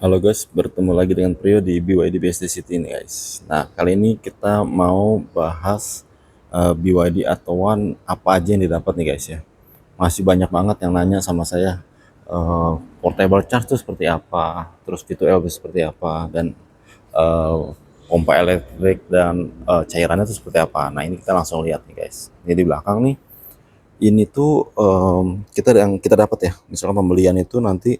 Halo guys, bertemu lagi dengan Prio di BYD BSD City ini guys. Nah, kali ini kita mau bahas BYD Atto1 apa aja yang didapat nih guys ya. Masih banyak banget yang nanya sama saya, portable charge itu seperti apa, terus V2L itu seperti apa, dan eh, pompa elektrik dan cairannya itu seperti apa. Nah, ini kita langsung lihat nih guys. Ini di belakang nih, ini tuh kita yang kita dapat ya. Misalkan pembelian itu nanti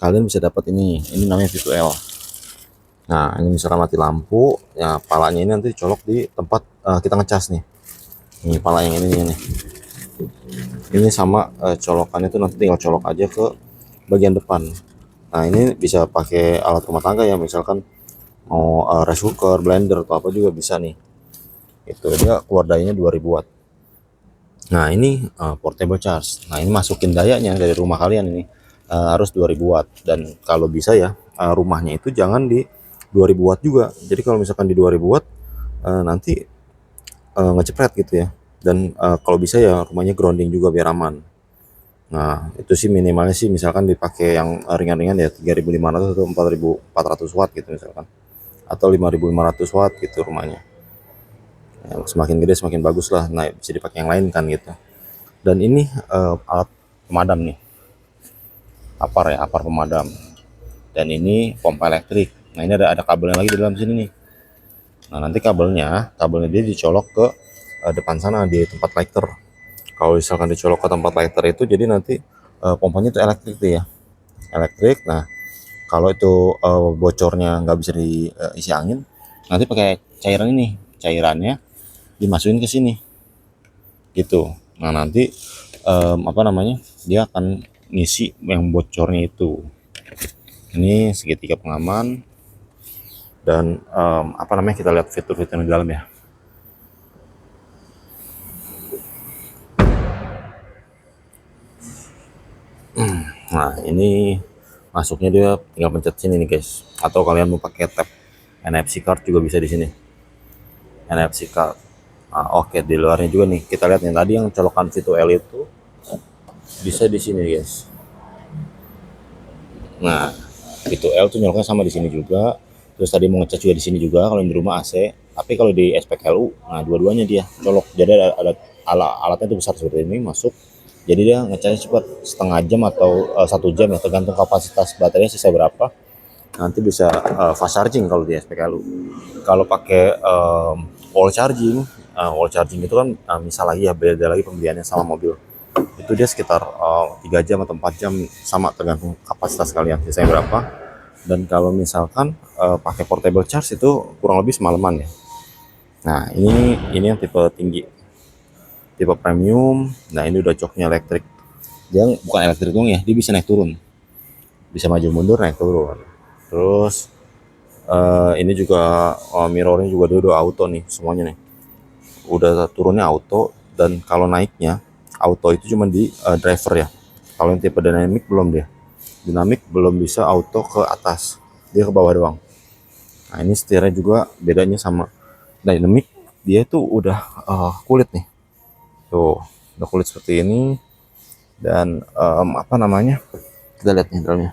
kalian bisa dapat ini namanya V2L. Nah, ini misalkan mati lampu, ya palanya ini nanti dicolok di tempat kita ngecas nih. Ini pala yang ini nih. Ini sama colokannya itu nanti tinggal colok aja ke bagian depan. Nah, ini bisa pakai alat rumah tangga ya, misalkan mau rice cooker, blender atau apa juga bisa nih. Itu dia keluar dayanya 2000 watt. Nah, ini portable charge. Nah, ini masukin dayanya dari rumah kalian ini harus 2000 watt, dan kalau bisa ya rumahnya itu jangan di 2000 watt juga. Jadi kalau misalkan di 2000 watt nanti ngecepret gitu ya. Dan kalau bisa ya rumahnya grounding juga biar aman. Nah, itu sih minimalnya sih misalkan dipakai yang ringan-ringan ya 3500 atau 4400 watt gitu misalkan. Atau 5500 watt gitu rumahnya. Yang semakin gede semakin bagus lah. Nah, bisa dipakai yang lain kan gitu. Dan ini alat pemadam nih, apar pemadam. Dan ini pompa elektrik. Nah, ini ada kabelnya lagi di dalam sini nih. Nah, nanti kabelnya dia dicolok ke depan sana di tempat lighter. Kalau misalkan dicolok ke tempat lighter itu jadi nanti pompanya itu elektrik tuh ya, elektrik. Nah, kalau itu bocornya nggak bisa diisi angin, nanti pakai cairan ini, cairannya dimasukin ke sini gitu. Nah, nanti apa namanya, dia akan ngisi yang bocornya itu. Ini segitiga pengaman. Dan apa namanya, kita lihat fitur-fitur di dalam ya. Nah, ini masuknya dia tinggal pencet sini nih guys, atau kalian mau pakai tab NFC card juga bisa di sini, NFC card. Nah, oke, di luarnya juga nih kita lihat nih, tadi yang colokan V2L itu bisa di sini guys. Nah, V2L tuh nyoloknya sama di sini juga. Terus tadi mau ngecas juga di sini juga kalau di rumah AC. Tapi kalau di SPKLU, nah dua-duanya dia colok. Jadi ada alatnya tuh besar seperti ini masuk. Jadi dia ngecasnya cepat, setengah jam atau 1 jam ya, tergantung kapasitas baterainya sisa berapa. Nanti bisa fast charging kalau di SPKLU. Kalau pakai wall charging itu kan misal lagi ya, beda lagi pembeliannya sama mobil. Itu dia sekitar 3 jam atau 4 jam, sama tergantung kapasitas kalian sisanya berapa. Dan kalau misalkan pakai portable charge itu kurang lebih semalaman ya. Nah, ini yang tipe tinggi, tipe premium. Nah, ini udah joknya elektrik. Dia bukan elektrik dong ya, dia bisa naik turun, bisa maju mundur naik turun. Terus ini juga mirrornya juga dia udah auto nih semuanya nih, udah turunnya auto. Dan kalau naiknya auto itu cuma di driver ya. Kalau yang tipe dynamic belum, dia dinamik belum bisa auto ke atas, dia ke bawah doang. Nah, ini setirnya juga bedanya sama dynamic, dia itu udah kulit nih, tuh udah kulit seperti ini. Dan apa namanya, kita lihat nih dalamnya,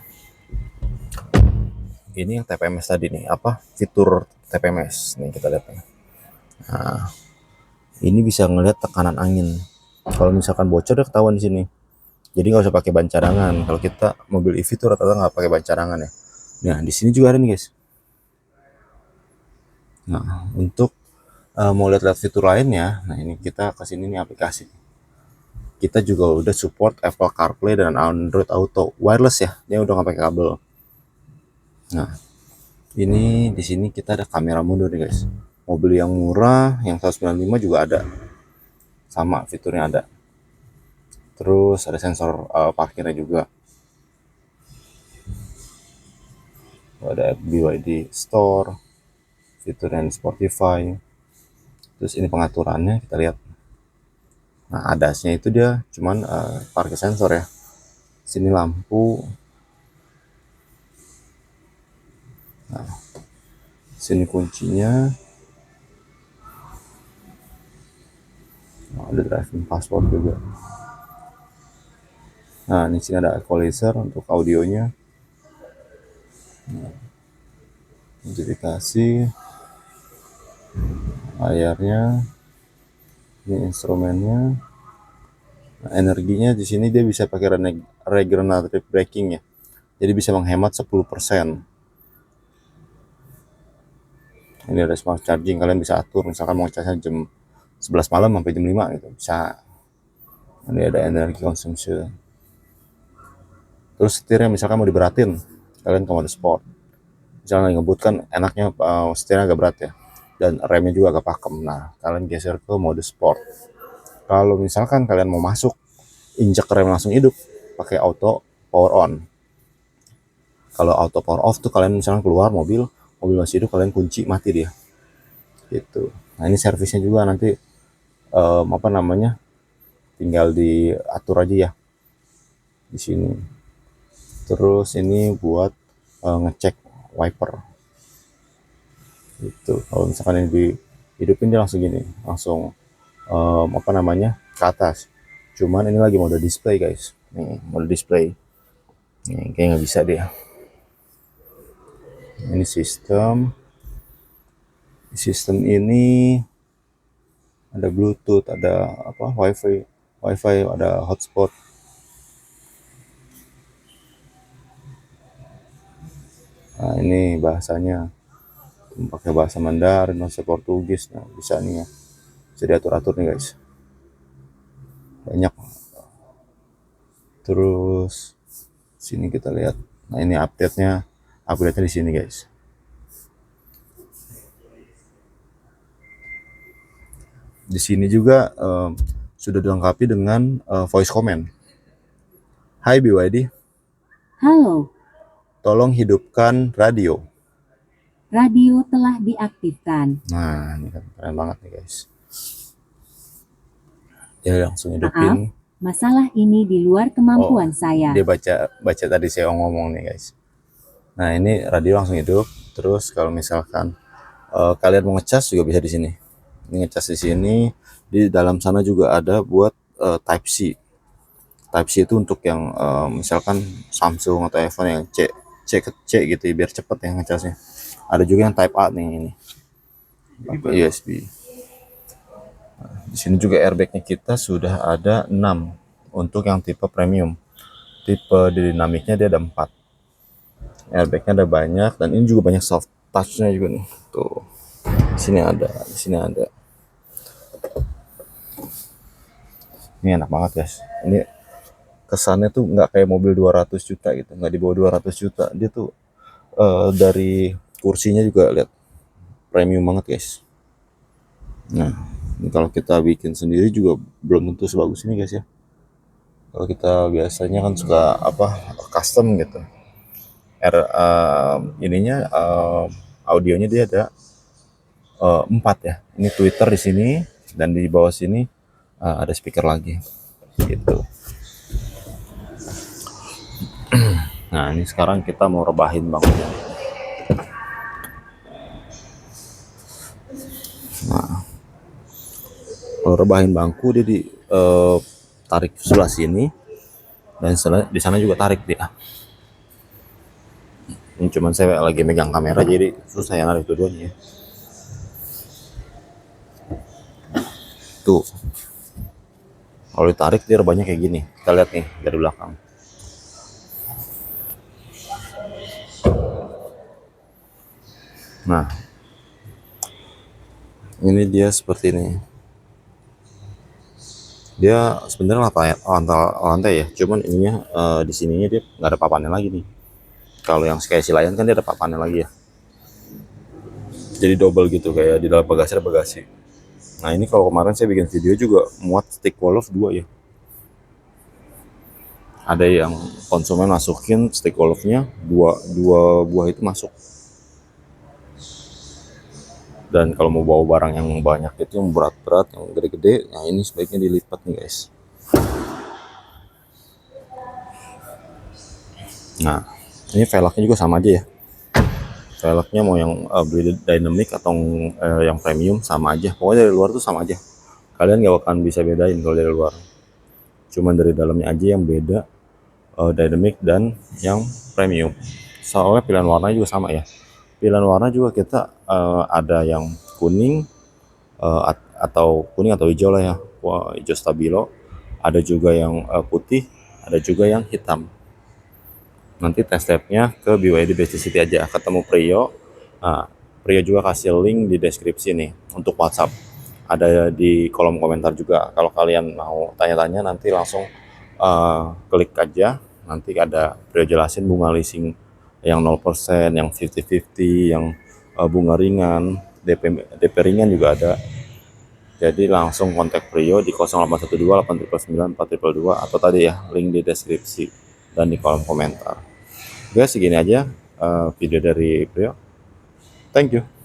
ini yang TPMS tadi nih, apa fitur TPMS nih, kita lihat nih. Nah, ini bisa ngelihat tekanan angin, kalau misalkan bocor udah ketahuan di sini. Jadi nggak usah pakai ban cadangan. Kalau kita mobil EV tuh rata-rata nggak pakai ban cadangan ya. Nah, di sini juga ada nih guys. Nah, untuk mau lihat-lihat fitur lainnya, nah ini kita ke sini nih aplikasi. Kita juga udah support Apple CarPlay dan Android Auto wireless ya. Dia udah nggak pakai kabel. Nah, ini di sini kita ada kamera mundur nih guys. Mobil yang murah, yang 195 juga ada. Sama fiturnya ada. Terus ada sensor parkirnya juga. Ada BYD Store, fitur yang Spotify. Terus ini pengaturannya kita lihat. Nah, adasnya itu dia cuman parkir sensor ya. Sini lampu. Nah, sini kuncinya. Nah, ada driving passport juga. Nah, di sini ada equalizer untuk audionya. Modifikasi layarnya, ini instrumennya. Nah, energinya di sini dia bisa pakai regenerative braking ya, jadi bisa menghemat 10%. Ini ada smart charging, kalian bisa atur misalkan mau charge jam 11 malam sampai jam 5 gitu bisa. Ini ada energi konsumsi. Terus setirnya misalkan mau diberatin, kalian ke mode sport. Misalnya ngebut kan enaknya setirnya agak berat ya, dan remnya juga agak pakem. Nah, kalian geser ke mode sport. Kalau misalkan kalian mau masuk, injak rem langsung hidup, pakai auto power on. Kalau auto power off tuh kalian misalnya keluar mobil masih hidup, kalian kunci mati dia. Gitu. Nah, ini servisnya juga nanti apa namanya? Tinggal diatur aja ya di sini. Terus ini buat ngecek wiper. Itu kalau misalkan ini dihidupin dia langsung gini, langsung apa namanya? Ke atas. Cuman ini lagi mode display, guys. Nih, mode display. Nih, kayak nggak bisa dia. Ini sistem ini ada Bluetooth, ada apa wifi, ada hotspot. Nah, ini bahasanya pakai bahasa Mandarin, bahasa Portugis. Nah, bisa nih ya, bisa diatur-atur nih guys, banyak. Terus sini kita lihat, nah ini update-nya di sini guys. Di sini juga sudah dilengkapi dengan voice command. Hai BYD. Halo. Tolong hidupkan radio. Radio telah diaktifkan. Nah, ini kan keren banget nih guys. Dia langsung hidupin. Masalah ini di luar kemampuan saya. Dia baca tadi saya ngomong nih guys. Nah, ini radio langsung hidup. Terus kalau misalkan kalian mau ngecas juga bisa di sini. Ini ngecas di sini. Di dalam sana juga ada buat Type C. Type C itu untuk yang misalkan Samsung atau iPhone yang C ke C gitu ya, biar cepet ya ngecasnya. Ada juga yang Type A nih ini. Pakai USB. Nah, di sini juga airbagnya kita sudah ada 6 untuk yang tipe premium. Tipe dinamiknya dia ada 4. Airbagnya ada banyak, dan ini juga banyak soft touch-nya juga nih. Tuh. Di sini ada. Ini enak banget guys. Ini kesannya tuh nggak kayak mobil 200 juta gitu, nggak di bawah 200 juta. Dia tuh dari kursinya juga lihat premium banget guys. Nah, ini kalau kita bikin sendiri juga belum tentu sebagus ini guys ya. Kalau kita biasanya kan suka apa custom gitu. Ininya audionya dia ada 4 ya. Ini Twitter di sini, dan di bawah sini ada speaker lagi gitu. Nah, ini sekarang kita mau rebahin bangkunya. Nah, kalau rebahin bangku dia tarik sebelah sini, dan di sana juga tarik dia. Ini cuman saya lagi megang kamera jadi susah ya narik dua-duanya. Tuh. Kalau ditarik dia rebahnya kayak gini. Kita lihat nih dari belakang. Nah, ini dia seperti ini. Dia sebenarnya lantai ya, cuman ininya di sininya dia nggak ada papannya lagi nih. Kalau yang kayak si Lion kan dia ada papannya lagi ya. Jadi double gitu, kayak di dalam bagasi ada bagasi. Nah, ini kalau kemarin saya bikin video juga muat stick Wolof 2 ya. Ada yang konsumen masukin stick Wolofnya dua buah itu masuk. Dan kalau mau bawa barang yang banyak itu, yang berat-berat, yang gede-gede, nah ini sebaiknya dilipat nih guys. Nah, ini velgnya juga sama aja ya. Velgnya mau yang beli dynamic atau yang premium sama aja. Pokoknya dari luar tuh sama aja. Kalian gak akan bisa bedain kalau dari luar. Cuman dari dalamnya aja yang beda, dynamic dan yang premium. soalnya pilihan warna juga sama ya. Pilihan warna juga kita ada yang kuning atau kuning atau hijau lah ya. Wah, hijau stabilo. Ada juga yang putih, ada juga yang hitam. Nanti tes tabnya ke BYD Best City aja, ketemu Prio. Nah, Prio juga kasih link di deskripsi nih untuk WhatsApp. Ada di kolom komentar juga. Kalau kalian mau tanya-tanya nanti langsung klik aja. Nanti ada Prio jelasin bunga leasing yang 0%, yang 50-50, yang bunga ringan, DP ringan juga ada. Jadi langsung kontak Prio di 0812 899 4222 atau tadi ya link di deskripsi dan di kolom komentar. Oke, segini aja video dari Prio. Thank you.